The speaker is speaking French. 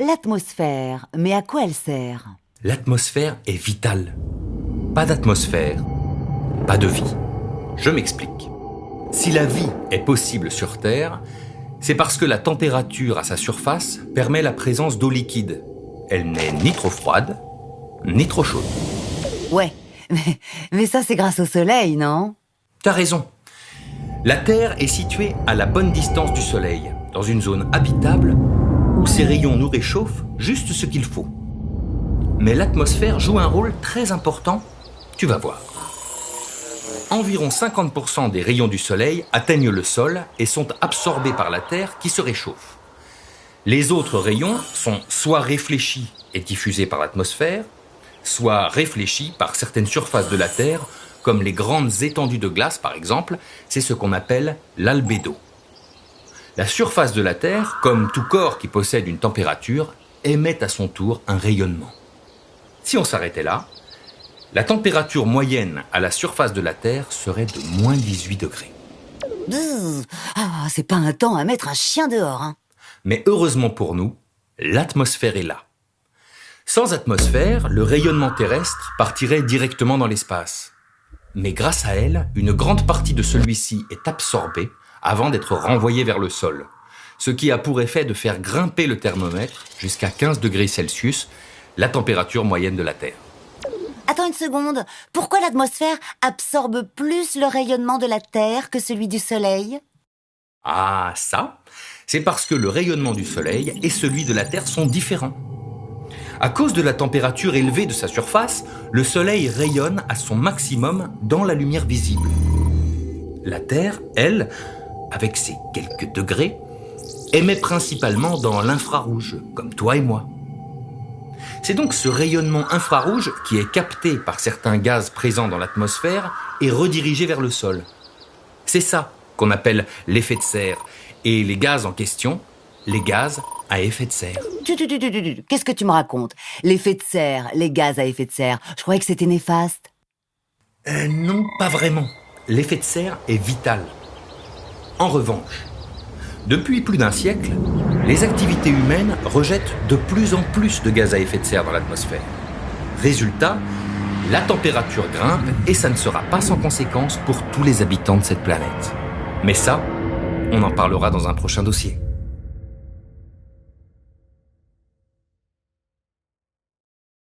L'atmosphère, mais à quoi elle sert? L'atmosphère est vitale. Pas d'atmosphère, pas de vie. Je m'explique. Si la vie est possible sur Terre, c'est parce que la température à sa surface permet la présence d'eau liquide. Elle n'est ni trop froide, ni trop chaude. Ouais, mais ça c'est grâce au soleil, non? T'as raison. La Terre est située à la bonne distance du Soleil, dans une zone habitable où ses rayons nous réchauffent juste ce qu'il faut. Mais l'atmosphère joue un rôle très important, tu vas voir. Environ 50% des rayons du Soleil atteignent le sol et sont absorbés par la Terre qui se réchauffe. Les autres rayons sont soit réfléchis et diffusés par l'atmosphère, soit réfléchis par certaines surfaces de la Terre, comme les grandes étendues de glace par exemple, c'est ce qu'on appelle l'albédo. La surface de la Terre, comme tout corps qui possède une température, émet à son tour un rayonnement. Si on s'arrêtait là, la température moyenne à la surface de la Terre serait de moins 18 degrés. C'est pas un temps à mettre un chien dehors, hein. Mais heureusement pour nous, l'atmosphère est là. Sans atmosphère, le rayonnement terrestre partirait directement dans l'espace. Mais grâce à elle, une grande partie de celui-ci est absorbée avant d'être renvoyée vers le sol, ce qui a pour effet de faire grimper le thermomètre jusqu'à 15 degrés Celsius, la température moyenne de la Terre. Attends une seconde, pourquoi l'atmosphère absorbe plus le rayonnement de la Terre que celui du Soleil? Ah, ça, c'est parce que le rayonnement du Soleil et celui de la Terre sont différents. À cause de la température élevée de sa surface, le Soleil rayonne à son maximum dans la lumière visible. La Terre, elle, avec ses quelques degrés, émet principalement dans l'infrarouge, comme toi et moi. C'est donc ce rayonnement infrarouge qui est capté par certains gaz présents dans l'atmosphère et redirigé vers le sol. C'est ça qu'on appelle l'effet de serre. Et les gaz en question, les gaz à effet de serre. Qu'est-ce que tu me racontes? L'effet de serre, les gaz à effet de serre, je croyais que c'était néfaste. Non, pas vraiment. L'effet de serre est vital. En revanche, depuis plus d'un siècle, les activités humaines rejettent de plus en plus de gaz à effet de serre dans l'atmosphère. Résultat, la température grimpe et ça ne sera pas sans conséquence pour tous les habitants de cette planète. Mais ça, on en parlera dans un prochain dossier.